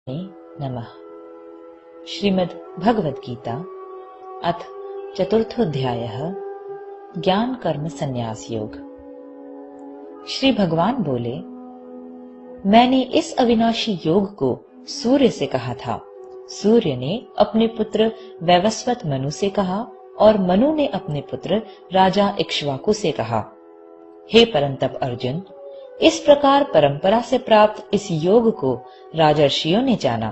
नमः। श्रीमद् भगवद गीता अथ चतुर्थोऽध्यायः ज्ञान कर्म संन्यास योग। श्री भगवान बोले, मैंने इस अविनाशी योग को सूर्य से कहा था। सूर्य ने अपने पुत्र वैवस्वत मनु से कहा और मनु ने अपने पुत्र राजा इक्ष्वाकु से कहा। हे परंतप अर्जुन, इस प्रकार परंपरा से प्राप्त इस योग को राजर्षियों ने जाना,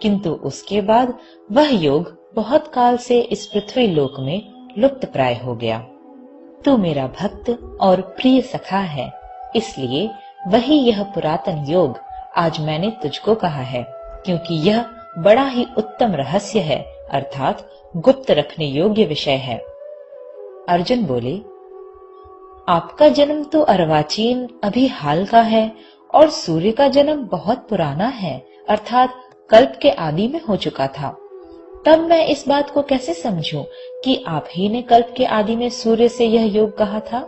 किंतु उसके बाद वह योग बहुत काल से इस पृथ्वी लोक में लुप्त प्राय हो गया। तू मेरा भक्त और प्रिय सखा है, इसलिए वही यह पुरातन योग आज मैंने तुझको कहा है, क्योंकि यह बड़ा ही उत्तम रहस्य है, अर्थात गुप्त रखने योग्य विषय है। अर्जुन बोले, आपका जन्म तो अर्वाचीन अभी हाल का है और सूर्य का जन्म बहुत पुराना है, अर्थात कल्प के आदि में हो चुका था। तब मैं इस बात को कैसे समझूं कि आप ही ने कल्प के आदि में सूर्य से यह योग कहा था?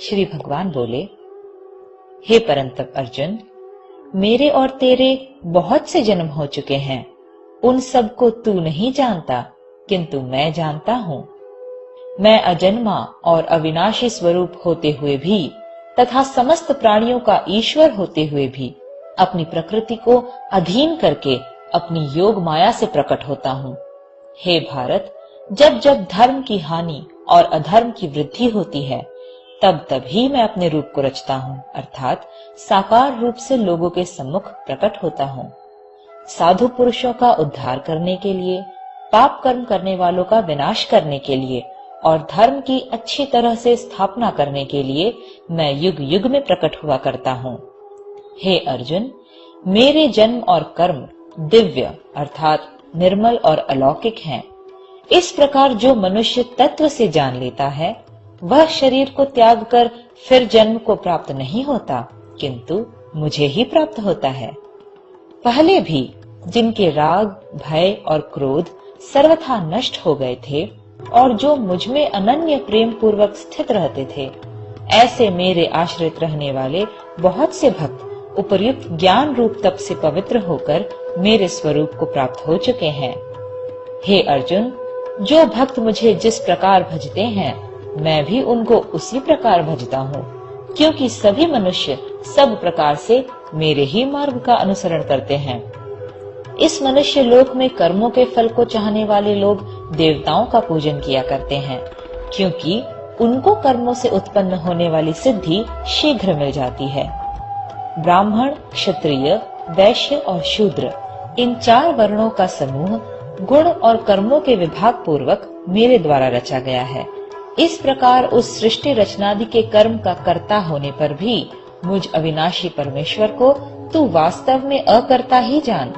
श्री भगवान बोले, हे परंतप अर्जुन, मेरे और तेरे बहुत से जन्म हो चुके हैं, उन सब को तू नहीं जानता, किंतु मैं जानता हूँ। मैं अजन्मा और अविनाशी स्वरूप होते हुए भी तथा समस्त प्राणियों का ईश्वर होते हुए भी अपनी प्रकृति को अधीन करके अपनी योग माया से प्रकट होता हूँ। हे भारत, जब जब धर्म की हानि और अधर्म की वृद्धि होती है, तब तब ही मैं अपने रूप को रचता हूँ, अर्थात साकार रूप से लोगों के सम्मुख प्रकट होता हूँ। साधु पुरुषों का उद्धार करने के लिए, पाप कर्म करने वालों का विनाश करने के लिए और धर्म की अच्छी तरह से स्थापना करने के लिए मैं युग युग में प्रकट हुआ करता हूँ। हे अर्जुन, मेरे जन्म और कर्म दिव्य अर्थात निर्मल और अलौकिक हैं। इस प्रकार जो मनुष्य तत्व से जान लेता है, वह शरीर को त्याग कर फिर जन्म को प्राप्त नहीं होता, किंतु मुझे ही प्राप्त होता है। पहले भी जिनके राग, भय और क्रोध सर्वथा नष्ट हो गए थे और जो मुझ में अनन्य प्रेम पूर्वक स्थित रहते थे, ऐसे मेरे आश्रित रहने वाले बहुत से भक्त उपर्युक्त ज्ञान रूप तप से पवित्र होकर मेरे स्वरूप को प्राप्त हो चुके हैं। हे अर्जुन, जो भक्त मुझे जिस प्रकार भजते हैं, मैं भी उनको उसी प्रकार भजता हूँ, क्योंकि सभी मनुष्य सब प्रकार से मेरे ही मार्ग का अनुसरण करते हैं। इस मनुष्य लोक में कर्मों के फल को चाहने वाले लोग देवताओं का पूजन किया करते हैं, क्योंकि उनको कर्मों से उत्पन्न होने वाली सिद्धि शीघ्र मिल जाती है। ब्राह्मण, क्षत्रिय, वैश्य और शूद्र, इन चार वर्णों का समूह गुण और कर्मों के विभाग पूर्वक मेरे द्वारा रचा गया है। इस प्रकार उस सृष्टि रचनादि के कर्म का कर्ता होने पर भी मुझ अविनाशी परमेश्वर को तू वास्तव में अकर्ता ही जान।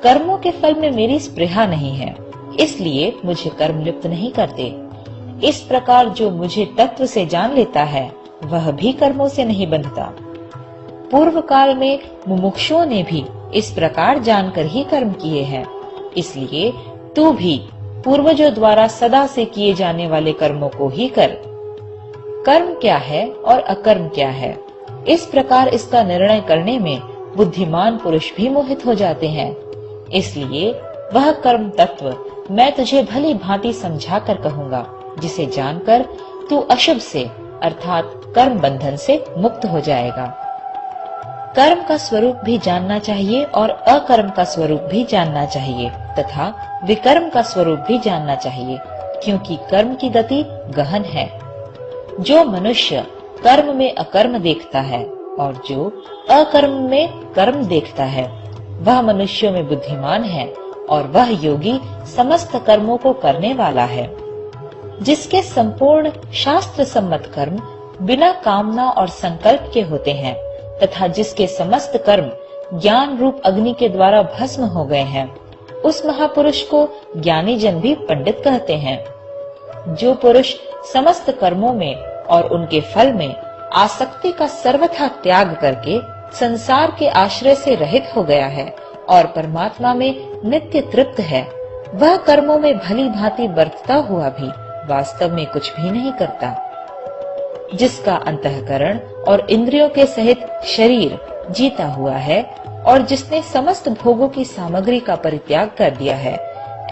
कर्मों के फल में मेरी स्पृहा नहीं है, इसलिए मुझे कर्म लिप्त नहीं करते। इस प्रकार जो मुझे तत्व से जान लेता है, वह भी कर्मों से नहीं बंधता। पूर्व काल में मुमुक्षुओं ने भी इस प्रकार जानकर ही कर्म किए हैं, इसलिए तू भी पूर्वजों द्वारा सदा से किए जाने वाले कर्मों को ही कर। कर्म क्या है और अकर्म क्या है, इस प्रकार इसका निर्णय करने में बुद्धिमान पुरुष भी मोहित हो जाते हैं। इसलिए वह कर्म तत्व मैं तुझे भली भांति समझा कर कहूँगा, जिसे जानकर तू अशुभ से अर्थात कर्म बंधन से मुक्त हो जाएगा। कर्म का स्वरूप भी जानना चाहिए और अकर्म का स्वरूप भी जानना चाहिए तथा विकर्म का स्वरूप भी जानना चाहिए, क्योंकि कर्म की गति गहन है। जो मनुष्य कर्म में अकर्म देखता है और जो अकर्म में कर्म देखता है, वह मनुष्यों में बुद्धिमान है और वह योगी समस्त कर्मों को करने वाला है। जिसके संपूर्ण शास्त्र सम्मत कर्म बिना कामना और संकल्प के होते हैं तथा जिसके समस्त कर्म ज्ञान रूप अग्नि के द्वारा भस्म हो गए हैं, उस महापुरुष को ज्ञानी जन भी पंडित कहते हैं। जो पुरुष समस्त कर्मों में और उनके फल में आसक्ति का सर्वथा त्याग करके संसार के आश्रय से रहित हो गया है और परमात्मा में नित्य तृप्त है, वह कर्मों में भली भांति बरतता हुआ भी वास्तव में कुछ भी नहीं करता। जिसका अंतःकरण और इंद्रियों के सहित शरीर जीता हुआ है और जिसने समस्त भोगों की सामग्री का परित्याग कर दिया है,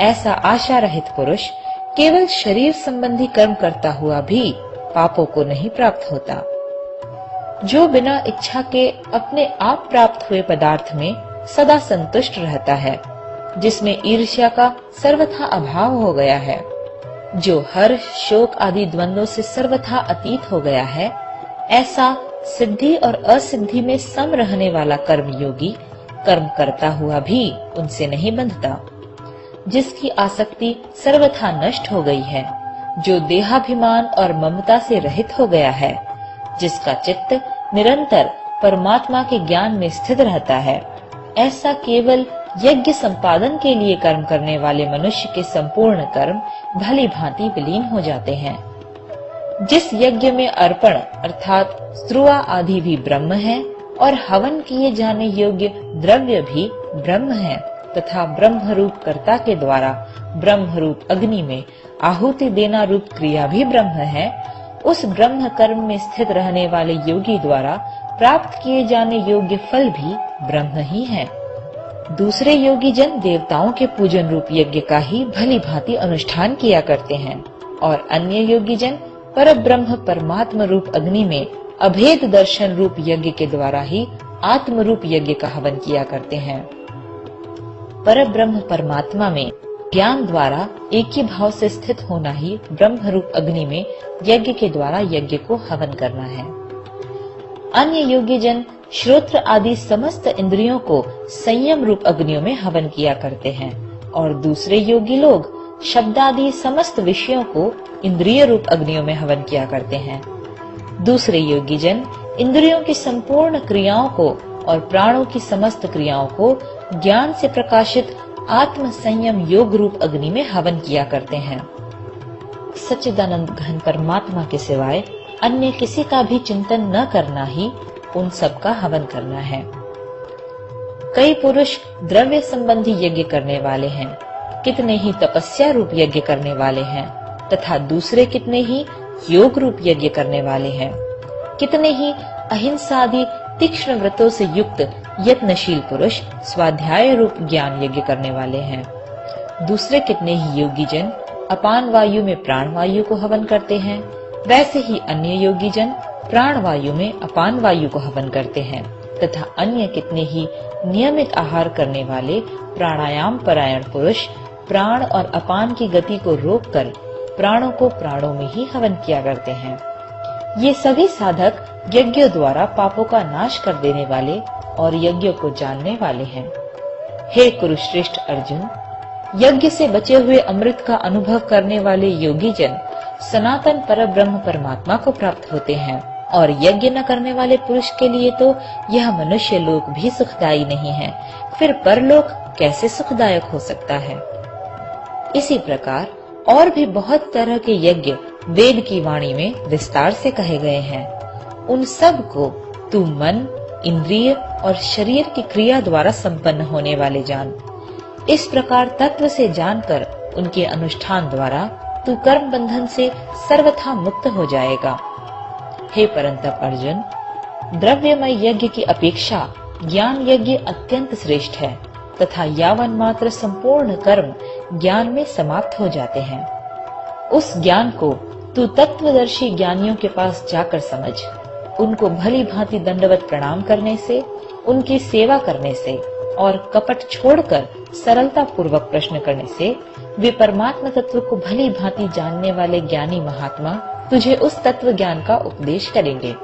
ऐसा आशा रहित पुरुष केवल शरीर संबंधी कर्म करता हुआ भी पापों को नहीं प्राप्त होता। जो बिना इच्छा के अपने आप प्राप्त हुए पदार्थ में सदा संतुष्ट रहता है, जिसमें ईर्ष्या का सर्वथा अभाव हो गया है, जो हर्ष शोक आदि द्वंद्वों से सर्वथा अतीत हो गया है, ऐसा सिद्धि और असिद्धि में सम रहने वाला कर्मयोगी कर्म करता हुआ भी उनसे नहीं बंधता। जिसकी आसक्ति सर्वथा नष्ट हो गई है, जो देहाभिमान और ममता से रहित हो गया है, जिसका चित्त निरंतर परमात्मा के ज्ञान में स्थित रहता है, ऐसा केवल यज्ञ संपादन के लिए कर्म करने वाले मनुष्य के संपूर्ण कर्म भली भांति विलीन हो जाते हैं। जिस यज्ञ में अर्पण अर्थात स्त्रुआ आदि भी ब्रह्म है और हवन किए जाने योग्य द्रव्य भी ब्रह्म है तथा ब्रह्म रूप कर्ता के द्वारा ब्रह्म रूप अग्नि में आहुति देना रूप क्रिया भी ब्रह्म है, उस ब्रह्म कर्म में स्थित रहने वाले योगी द्वारा प्राप्त किए जाने योग्य फल भी ब्रह्म ही है। दूसरे योगी जन देवताओं के पूजन रूप यज्ञ का ही भली भांति अनुष्ठान किया करते हैं और अन्य योगी जन पर ब्रह्म परमात्मा रूप अग्नि में अभेद दर्शन रूप यज्ञ के द्वारा ही आत्म रूप यज्ञ का हवन किया करते हैं। पर ब्रह्म परमात्मा में ज्ञान द्वारा एक ही भाव से स्थित होना ही ब्रह्म रूप अग्नि में यज्ञ के द्वारा यज्ञ को हवन करना है। अन्य योगी जन श्रोत्र आदि समस्त इंद्रियों को संयम रूप अग्नियों में हवन किया करते हैं और दूसरे योगी लोग शब्द आदि समस्त विषयों को इंद्रिय रूप अग्नियों में हवन किया करते हैं। दूसरे योगी जन इंद्रियों की संपूर्ण क्रियाओं को और प्राणों की समस्त क्रियाओं को ज्ञान से प्रकाशित आत्म संयम योग रूप अग्नि में हवन किया करते हैं। सच्चिदानंद घन परमात्मा के सिवाय अन्य किसी का भी चिंतन न करना ही उन सब का हवन करना है। कई पुरुष द्रव्य संबंधी यज्ञ करने वाले हैं, कितने ही तपस्या रूप यज्ञ करने वाले हैं तथा दूसरे कितने ही योग रूप यज्ञ करने वाले हैं। कितने ही अहिंसा आदि तीक्ष्ण व्रतों से युक्त यत्नशील पुरुष स्वाध्याय रूप ज्ञान यज्ञ करने वाले हैं। दूसरे कितने ही योगी जन अपान वायु में प्राण वायु को हवन करते हैं, वैसे ही अन्य योगी जन प्राण वायु में अपान वायु को हवन करते हैं तथा अन्य कितने ही नियमित आहार करने वाले प्राणायाम परायण पुरुष प्राण और अपान की गति को रोककर प्राणों को प्राणों में ही हवन किया करते हैं। ये सभी साधक यज्ञों द्वारा पापों का नाश कर देने वाले और यज्ञों को जानने वाले हैं। हे कुरुश्रेष्ठ अर्जुन, यज्ञ से बचे हुए अमृत का अनुभव करने वाले योगी जन सनातन परब्रह्म परमात्मा को प्राप्त होते हैं और यज्ञ न करने वाले पुरुष के लिए तो यह मनुष्य लोक भी सुखदायी नहीं है, फिर परलोक कैसे सुखदायक हो सकता है। इसी प्रकार और भी बहुत तरह के यज्ञ वेद की वाणी में विस्तार से कहे गए हैं। उन सब को तू मन, इंद्रिय और शरीर की क्रिया द्वारा संपन्न होने वाले जान। इस प्रकार तत्व से जानकर उनके अनुष्ठान द्वारा तू कर्म बंधन से सर्वथा मुक्त हो जाएगा। हे परंतप अर्जुन, द्रव्यमय यज्ञ की अपेक्षा ज्ञान यज्ञ अत्यंत श्रेष्ठ है तथा यावन मात्र संपूर्ण कर्म ज्ञान में समाप्त हो जाते हैं। उस ज्ञान को तू तत्वदर्शी ज्ञानियों के पास जाकर समझ। उनको भली भांति दंडवत प्रणाम करने से, उनकी सेवा करने से और कपट छोड़कर सरलता पूर्वक प्रश्न करने से वे परमात्मा तत्व को भली भांति जानने वाले ज्ञानी महात्मा तुझे उस तत्व ज्ञान का उपदेश करेंगे,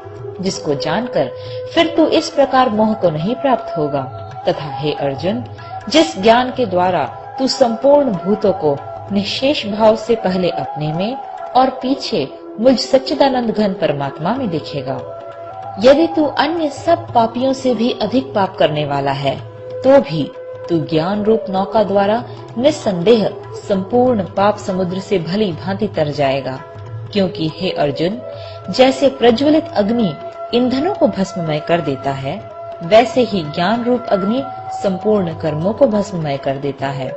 जिसको जानकर फिर तू इस प्रकार मोह को नहीं प्राप्त होगा। तथा हे अर्जुन, जिस ज्ञान के द्वारा तू संपूर्ण भूतों को निशेष भाव से पहले अपने में और पीछे मुझ सच्चिदानंद घन परमात्मा में देखेगा, यदि तू अन्य सब पापियों से भी अधिक पाप करने वाला है तो भी तू ज्ञान रूप नौका द्वारा निस्संदेह संपूर्ण पाप समुद्र से भली भांति तर जाएगा। क्योंकि हे अर्जुन, जैसे प्रज्वलित अग्नि ईंधनों को भस्ममय कर देता है, वैसे ही ज्ञान रूप अग्नि संपूर्ण कर्मों को भस्ममय कर देता है।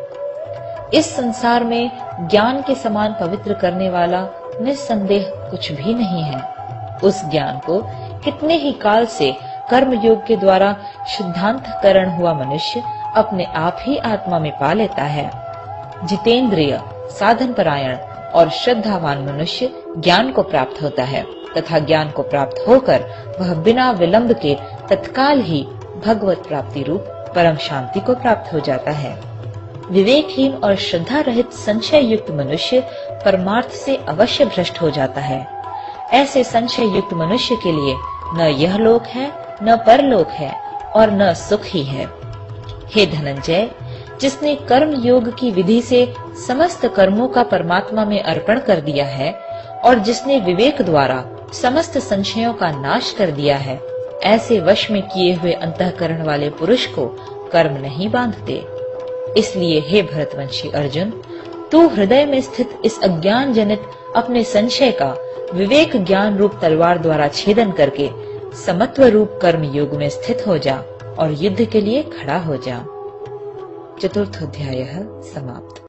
इस संसार में ज्ञान के समान पवित्र करने वाला निस्संदेह कुछ भी नहीं है। उस ज्ञान को कितने ही काल से कर्म योग के द्वारा शुद्धांतकरण हुआ मनुष्य अपने आप ही आत्मा में पा लेता है। जितेंद्रिय, साधन परायण और श्रद्धावान मनुष्य ज्ञान को प्राप्त होता है तथा ज्ञान को प्राप्त होकर वह बिना विलंब के तत्काल ही भगवत प्राप्ति रूप परम शांति को प्राप्त हो जाता है। विवेकहीन और श्रद्धा रहित संशय युक्त मनुष्य परमार्थ से अवश्य भ्रष्ट हो जाता है। ऐसे संशय युक्त मनुष्य के लिए न यह लोक है, न परलोक है और न सुख ही है। हे धनंजय, जिसने कर्म योग की विधि से समस्त कर्मों का परमात्मा में अर्पण कर दिया है और जिसने विवेक द्वारा समस्त संशयों का नाश कर दिया है, ऐसे वश में किए हुए अंतःकरण वाले पुरुष को कर्म नहीं बांधते। इसलिए हे भरतवंशी अर्जुन, तू हृदय में स्थित इस अज्ञान जनित अपने संशय का विवेक ज्ञान रूप तलवार द्वारा छेदन करके समत्व रूप कर्म योग में स्थित हो जा और युद्ध के लिए खड़ा हो जा। चतुर्थोध्यायः समाप्त।